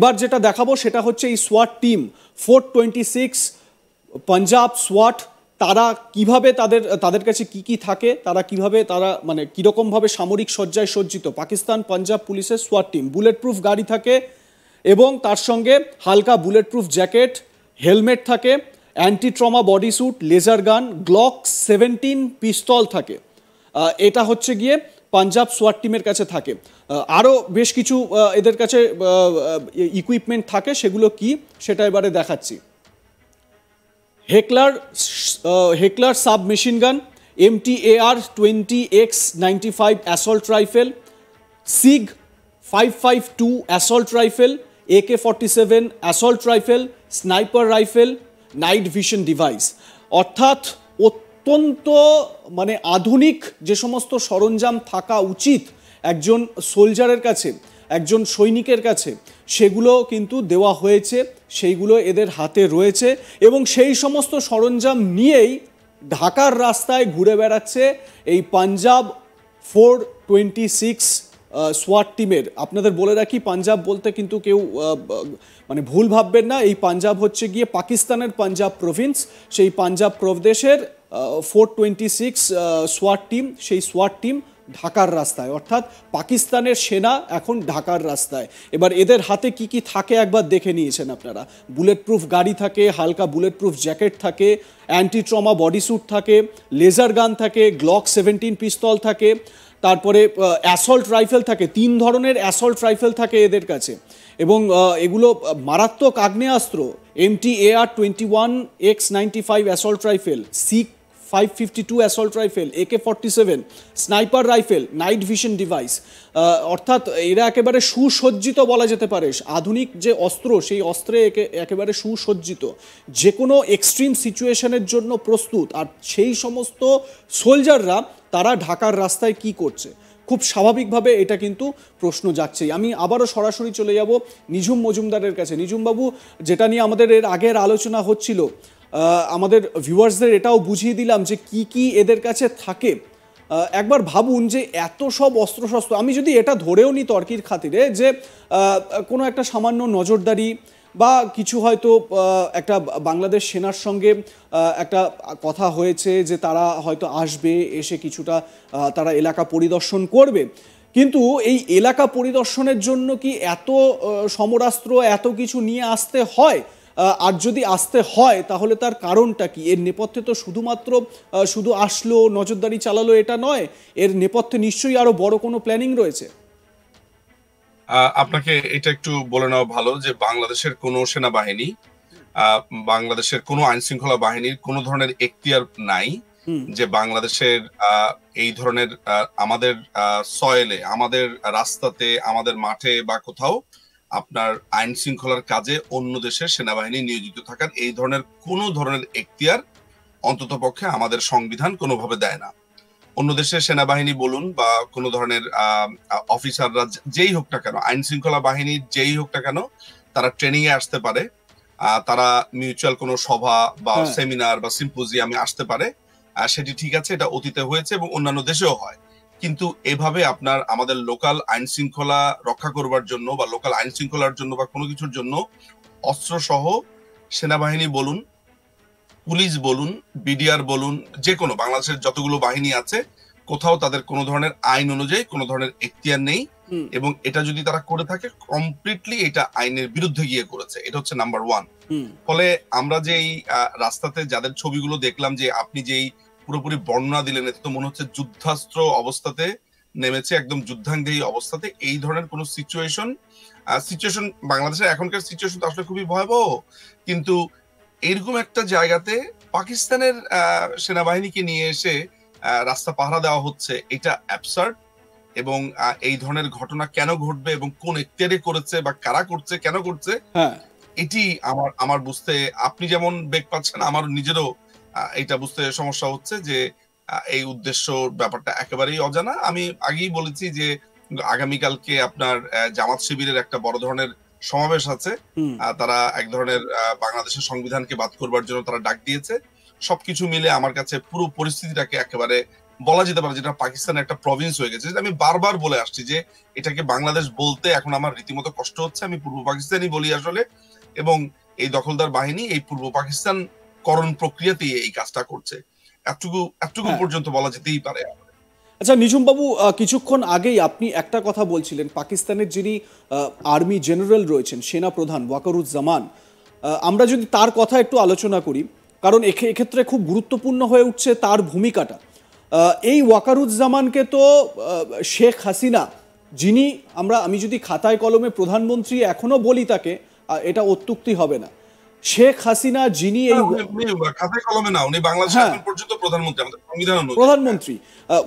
এবার যেটা দেখাবো সেটা হচ্ছে এই সোয়াট টিম 426 পাঞ্জাব সোয়াট, তারা কিভাবে তাদের কাছে কি কি থাকে, তারা মানে কীরকমভাবে সামরিক সজ্জায় সজ্জিত। পাকিস্তান পাঞ্জাব পুলিশের সোয়াট টিম, বুলেট প্রুফ গাড়ি থাকে এবং তার সঙ্গে হালকা বুলেট প্রুফ জ্যাকেট, হেলমেট থাকে, anti trauma body suit, laser gun, Glock 17 pistol থাকে। এটা হচ্ছে গিয়ে পাঞ্জাব সোয়াট টিমের কাছে থাকে। আরও বেশ কিছু এদের কাছে ইকুইপমেন্ট থাকে, সেগুলো কি সেটা এবারে দেখাচ্ছি। Heckler sub machine gun, MTAR 20X95 assault rifle, SIG 552 assault rifle, AK-47 assault rifle, sniper rifle, night vision device. অর্থাৎ অত্যন্ত মানে আধুনিক যে সমস্ত সরঞ্জাম থাকা উচিত একজন সোলজারের কাছে, একজন সৈনিকের কাছে, সেগুলো কিন্তু দেওয়া হয়েছে, সেইগুলো এদের হাতে রয়েছে এবং সেই সমস্ত সরঞ্জাম নিয়েই ঢাকার রাস্তায় ঘুরে বেড়াচ্ছে এই পাঞ্জাব 426 সোয়াট টিমের। আপনাদের বলে রাখি, পাঞ্জাব বলতে কিন্তু কেউ মানে ভুল ভাববেন না, এই পাঞ্জাব হচ্ছে গিয়ে পাকিস্তানের পাঞ্জাব প্রভিন্স, সেই পাঞ্জাব প্রদেশের 426 সোয়াট টিম, সেই সোয়াট টিম ঢাকার রাস্তায়, অর্থাৎ পাকিস্তানের সেনা এখন ঢাকার রাস্তায়। এবার এদের হাতে কি কি থাকে একবার দেখে নিয়েছেন আপনারা। বুলেট প্রুফ গাড়ি থাকে, হালকা বুলেট প্রুফ জ্যাকেট থাকে, অ্যান্টি ট্রমা বডি স্যুট থাকে, লেজার গান থাকে, গ্লক 17 পিস্তল থাকে, তারপরে অ্যাসল্ট রাইফেল থাকে, 3 ধরনের অ্যাসল্ট রাইফেল থাকে এদের কাছে এবং এগুলো মারাত্মক আগ্নেয়াস্ত্র। MTAR 21X95 assault rifle, SIG 552 assault rifle, AK-47 sniper rifle, night vision device. অর্থাৎ এরা একেবারে সুসজ্জিত বলা যেতে পারে। আধুনিক যে অস্ত্র, সেই অস্ত্রে একেবারে সুসজ্জিত, যে কোনো এক্সট্রিম সিচুয়েশনের জন্য প্রস্তুত। আর সেই সমস্ত সোলজাররা তারা ঢাকার রাস্তায় কি করছে, খুব স্বাভাবিকভাবে এটা কিন্তু প্রশ্ন যাচ্ছেই। আমি আবারও সরাসরি চলে যাব নিঝুম মজুমদারের কাছে। নিঝুমবাবু, যেটা নিয়ে আমাদের এর আগের আলোচনা হচ্ছিল, আমাদের ভিউয়ার্সদের এটাও বুঝিয়ে দিলাম যে কি কি এদের কাছে থাকে। একবার ভাবুন যে এত সব অস্ত্রশস্ত্র, আমি যদি এটা ধরেও নিই তর্কির খাতিরে যে কোনো একটা সামান্য নজরদারি বা কিছু হয়তো একটা বাংলাদেশ সেনার সঙ্গে একটা কথা হয়েছে যে তারা হয়তো আসবে, এসে কিছুটা তারা এলাকা পরিদর্শন করবে, কিন্তু এই এলাকা পরিদর্শনের জন্য কি এত সমরাস্ত্র এত কিছু নিয়ে আসতে হয়? আর যদি আসতে হয় তাহলে তার কারণটা কি? এর নেপথ্যে তো শুধু আসলো, নজরদারি চালালো এটা নয়, এর নেপথ্যে নিশ্চয়ই আরো বড় কোনো প্ল্যানিং রয়েছে। আপনাকে এটা একটু বলে নেওয়া ভালো যে বাংলাদেশের কোনো সেনাবাহিনী, বাংলাদেশের কোনো আইন শৃঙ্খলা বাহিনীর কোনো ধরনের এখতিয়ার নাই যে বাংলাদেশের এই ধরনের আমাদের সয়েলে, আমাদের রাস্তাতে, আমাদের মাঠে বা কোথাও আপনার আইন শৃঙ্খলার কাজে অন্য দেশের সেনাবাহিনী নিয়োজিত থাকার এই ধরনের এখতিয়ার অন্ততপক্ষে আমাদের সংবিধান কোনোভাবে দেয় না। অন্য দেশের সেনাবাহিনী বলুন বা কোনো ধরনের অফিসাররা যেই হোক না কেন, আইন শৃঙ্খলা বাহিনী যেই হোক না কেন, তারা ট্রেনিং এ আসতে পারে, তারা মিউচুয়াল কোনো সভা বা সেমিনার বা সিম্পোজিয়ামে আসতে পারে, সেটি ঠিক আছে, এটা অতীতে হয়েছে এবং অন্যান্য দেশেও হয়। কিন্তু এভাবে আমাদের লোকাল আইন শৃঙ্খলা রক্ষা করবার জন্য বা লোকাল আইন শৃঙ্খলার জন্য বা কোনো কিছুর জন্য অস্ত্র সহ সেনাবাহিনী বলুন, পুলিশ বলুন, বিডিআর বলুন, যে কোনো বাংলাদেশের যতগুলো বাহিনী আছে, কোথাও তাদের কোনো ধরনের আইন অনুযায়ী কোনো ধরনের এখতিয়ার নেই এবং এটা যদি তারা করে থাকে কমপ্লিটলি এটা আইনের বিরুদ্ধে গিয়ে করেছে। এটা হচ্ছে নাম্বার 1। ফলে আমরা যেই রাস্তাতে যাদের ছবিগুলো দেখলাম, যে আপনি যেই পুরোপুরি বর্ণনা দিলেন, এতে তো মনে হচ্ছে যুদ্ধাস্ত্র অবস্থাতে নেমেছে, একদম যুদ্ধাঙ্গী অবস্থাতে। এই ধরনের কোনো সিচুয়েশন বাংলাদেশের এখনকার সিচুয়েশন তো আসলে খুবই ভয়াবহ, কিন্তু এরকম একটা জায়গাতে পাকিস্তানের সেনাবাহিনীকে নিয়ে এসে রাস্তা পাহারা দেওয়া হচ্ছে, এটা অ্যাবসার্ড। এবং এই ধরনের ঘটনা কেন ঘটবে এবং কোন এখতিয়ারে করেছে বা কারা করছে, কেন করছে, এটি আমার বুঝতে, আপনি যেমন বেগ পাচ্ছেন, আমার নিজেরও এটা বুঝতে সমস্যা হচ্ছে যে এই উদ্দেশ্য ব্যাপারটা একেবারেই অজানা। আমি আগেই বলেছি যে আগামীকালকে আপনার জামাত শিবিরের একটা বড় ধরনের সমাবেশ আছে, তারা এক ধরনের বাংলাদেশের সংবিধানকে বাদ করবার জন্য তারা ডাক দিয়েছে। সবকিছু মিলে আমার কাছে পুরো পরিস্থিতিটাকে একেবারে বলা যেতে পারে যেটা পাকিস্তানের একটা প্রভিন্স হয়ে গেছে, যেটা আমি বারবার বলে আসছি যে এটাকে বাংলাদেশ বলতে এখন আমার রীতিমতো কষ্ট হচ্ছে। আমি পূর্ব পাকিস্তানই বলি আসলে, এবং এই দখলদার বাহিনী এই পূর্ব পাকিস্তান করণ প্রক্রিয়াতে এই কাজটা করছে, এতটুকু পর্যন্ত বলা যেতেই পারে। আচ্ছা নিঝুম বাবু, কিছুক্ষণ আগেই আপনি একটা কথা বলছিলেন, পাকিস্তানের যিনি আর্মি জেনারেল রয়েছেন, সেনা প্রধান ওয়াকারুজ্জামান, আমরা যদি তার কথা একটু আলোচনা করি, কারণ এক্ষেত্রে খুব গুরুত্বপূর্ণ হয়ে উঠছে তার ভূমিকাটা। এই ওয়াকারুজ্জামানকে তো শেখ হাসিনা, যিনি আমি যদি খাতায় কলমে প্রধানমন্ত্রী এখনো বলি তাকে, এটা অত্যুক্তি হবে না, শেখ হাসিনা যিনি এই খাতায় কলমে না, উনি বাংলাদেশের এখন পর্যন্ত প্রধানমন্ত্রী, আমাদের সংবিধান অনুযায়ী প্রধানমন্ত্রী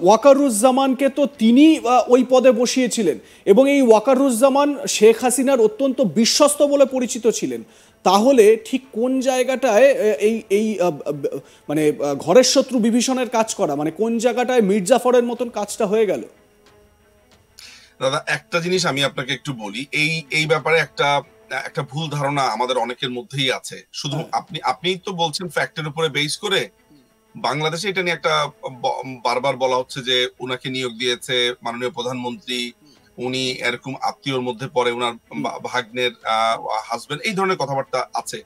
ওয়াকারুজ্জামানকে তো তিনি ওই পদে বসিয়েছিলেন, এবং এই ওয়াকারুজ্জামান শেখ হাসিনার অত্যন্ত বিশ্বস্ত বলে পরিচিত ছিলেন। তাহলে ঠিক কোন জায়গাটায় এই এই মানে ঘরের শত্রু বিভীষণের কাজ করা, মানে কোন জায়গাটায় মীর জাফরের মতন কাজটা হয়ে গেল? দাদা একটা জিনিস আমি আপনাকে একটু বলি, এই ব্যাপারে একটা ভুল ধারণা আমাদের অনেকের মধ্যেই আছে। শুধু আপনিই তো বলছেন ফ্যাক্টের উপরে বেস করে। বাংলাদেশে এটা নিয়ে একটা বারবার বলা হচ্ছে যে উনাকে নিয়োগ দিয়েছে মাননীয় প্রধানমন্ত্রী, উনি এরকম আত্মীয়র মধ্যে পড়ে, উনার ভাগ্নের হাজবেন্ড, এই ধরনের কথাবার্তা আছে।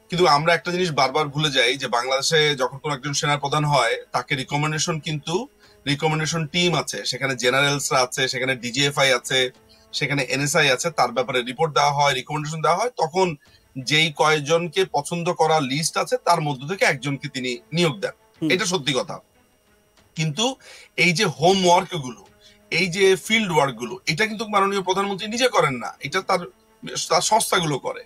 কিন্তু আমরা একটা জিনিস বারবার ভুলে যাই যে বাংলাদেশে যখন কোন একজন সেনা প্রধান হয়, তাকে রিকমেন্ডেশন টিম আছে, সেখানে জেনারেলসরা আছে, সেখানে ডিজিএফআই আছে, সেখানে এনএসআই আছে, তার ব্যাপারে রিপোর্ট দেওয়া হয়, রিকমেন্ডেশন দেওয়া হয়। তখন যেই কয়েকজনকে পছন্দ করা লিস্ট আছে তার মধ্য থেকে একজনকে তিনি নিয়োগ দেন, এটা সত্যি কথা। কিন্তু এই যে হোমওয়ার্ক গুলো, এই যে ফিল্ড ওয়ার্ক গুলো, এটা কিন্তু মাননীয় প্রধানমন্ত্রী নিজে করেন না, এটা তার সংস্থাগুলো করে।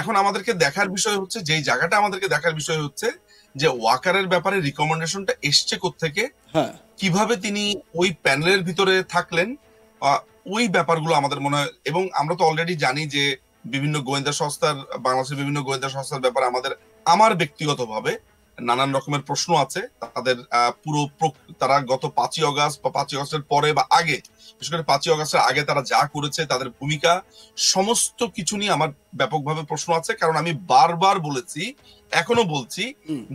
এখন আমাদেরকে দেখার বিষয় হচ্ছে, যেই জায়গাটা আমাদেরকে দেখার বিষয় হচ্ছে যে ওয়াকারের ব্যাপারে রিকমেন্ডেশনটা এসছে কোত্থেকে, কিভাবে তিনি ওই প্যানেলের ভিতরে থাকলেন, ওই ব্যাপারগুলো আমাদের মনে হয়। এবং আমরা তো অলরেডি জানি যে বাংলাদেশের বিভিন্ন গোয়েন্দা সংস্থার ব্যাপারে আমার ব্যক্তিগতভাবে নানান রকমের প্রশ্ন আছে। তাদের তারা গত 5ই আগস্ট বা 5ই আগস্টের পরে বা আগে, বিশেষ করে 5ই আগস্টের আগে তারা যা করেছে, তাদের ভূমিকা, সমস্ত কিছু নিয়ে আমার ব্যাপকভাবে প্রশ্ন আছে। কারণ আমি বারবার বলেছি, এখনো বলছি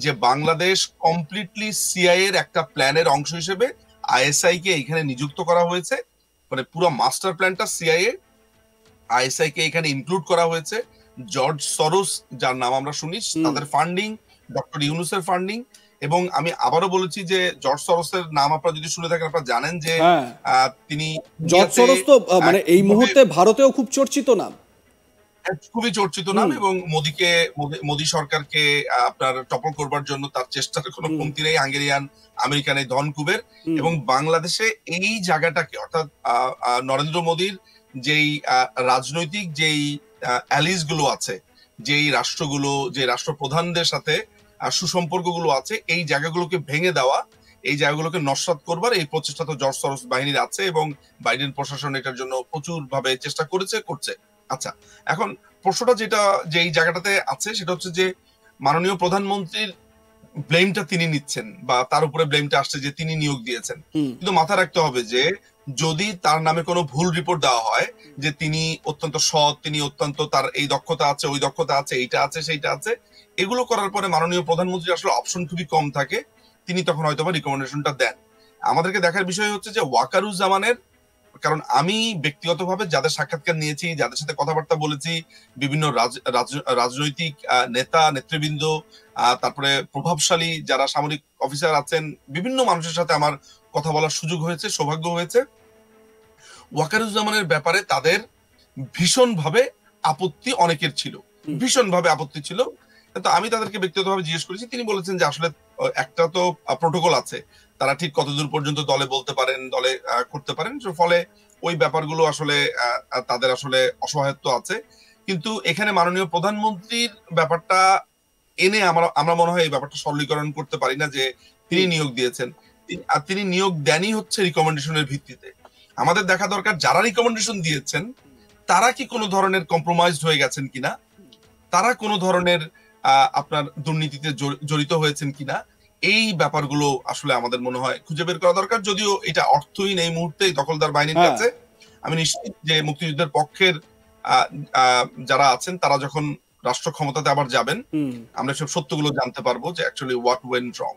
যে বাংলাদেশ কমপ্লিটলি সিআইএ এর একটা প্ল্যানের অংশ হিসেবে আইএসআই কে এখানে নিযুক্ত করা হয়েছে। মানে পুরো মাস্টার প্ল্যানটা সিআইএ, আইএসআই কে এখানে ইনক্লুড করা হয়েছে। জর্জ সরোস, যার নাম আমরা শুনি, তাদের ফান্ডিং, ডক্টর ইউনুসের ফান্ডিং। এবং আমি আবারও বলেছি যে জর্জ সরোসের নাম আপনারা যদি শুনে থাকেন, আপনারা জানেন যে তিনি, জর্জ সরোস তো মানে এই মুহূর্তে ভারতেও খুব চর্চিত নাম, খুবই চর্চিত নাম, এবং মোদী সরকারকে আপনার টপল করবার জন্য তার চেষ্টার কোনো কমতি নেই। হাঙ্গেরিয়ান আমেরিকান এই ধন কুবের। এবং বাংলাদেশে এই জায়গাটাকে, অর্থাৎ নরেন্দ্র মোদীর যেই রাজনৈতিক যেই অ্যালিজ গুলো আছে, যেই রাষ্ট্রগুলো, যে রাষ্ট্রপ্রধানদের সাথে সুসম্পর্কগুলো আছে, এই জায়গাগুলোকে ভেঙে দেওয়া, এই জায়গাগুলোকে নস্যাৎ করবার এই প্রচেষ্টা তো জর্জ সরোস বাহিনীর আছে, এবং বাইডেন প্রশাসন এটার জন্য প্রচুর ভাবে চেষ্টা করছে। আচ্ছা, এখন প্রশ্নটা যে এই জায়গাটাতে আছে সেটা হচ্ছে যে মাননীয় প্রধানমন্ত্রীর ব্লেমটা তিনি নিচ্ছেন, বা তার উপরে ব্লেমটা আসছে যে তিনি নিয়োগ দিয়েছেন। কিন্তু মাথায় রাখতে হবে যে যদি তার নামে কোনো ভুল রিপোর্ট দেওয়া হয় যে তিনি অত্যন্ত সৎ, তিনি অত্যন্ত, তার এই দক্ষতা আছে, ওই দক্ষতা আছে, এইটা আছে, সেইটা আছে, এগুলো করার পরে মাননীয় প্রধানমন্ত্রী আসলে অপশন খুবই কম থাকে, তিনি তখন হয়তো বা রিকমেন্ডেশনটা দেন। আমাদেরকে দেখার বিষয় হচ্ছে যে ওয়াকারুজ্জামানের, কারণ আমি ব্যক্তিগতভাবে যাদের সাক্ষাৎকার নিয়েছি, যাদের সাথে কথাবার্তা বলেছি, বিভিন্ন রাজনৈতিক নেতা নেতৃবৃন্দ, তারপরে প্রভাবশালী যারা সামরিক অফিসার আছেন, বিভিন্ন মানুষের সাথে আমার কথা বলার সুযোগ হয়েছে, সৌভাগ্য হয়েছে। ওয়াকারুজ্জামানের ব্যাপারে তাদের ভীষণভাবে আপত্তি অনেকের ছিল, ভীষণভাবে আপত্তি ছিল। তো আমি তাদেরকে ব্যক্তিগতভাবে জিজ্ঞেস করেছি, তিনি বলেছেন যে আসলে একটা তো প্রোটোকল আছে, তারা ঠিক কতদূর পর্যন্ত দলে বলতে পারেন, দলে করতে পারেন, ফলে ওই ব্যাপারগুলো আসলে তাদের আসলে অসহায়ত্ব আছে। কিন্তু এখানে মাননীয় প্রধানমন্ত্রীর ব্যাপারটা এনে আমরা মনে হয় এই ব্যাপারটা সরলীকরণ করতে পারি না যে তিনি নিয়োগ দিয়েছেন। তিনি নিয়োগ দেনই হচ্ছে রিকমেন্ডেশনের ভিত্তিতে। আমাদের দেখা দরকার যারা রিকমেন্ডেশন দিয়েছেন তারা কি কোনো ধরনের কম্প্রোমাইজড হয়ে গেছেন কিনা, তারা কোনো ধরনের আপনার দুর্নীতিতে জড়িত হয়েছেন কিনা, এই ব্যাপারগুলো আসলে আমাদের মনে হয় খুঁজে বের করা দরকার। যদিও এটা অর্থহীন এই মুহূর্তে দখলদার বাহিনীর কাছে। আমি নিশ্চিত যে মুক্তিযুদ্ধের পক্ষের যারা আছেন তারা যখন রাষ্ট্র ক্ষমতাতে আবার যাবেন, আমরা সব সত্যগুলো জানতে পারবো যে অ্যাকচুয়ালি হোয়াট ওয়েন্ট রং।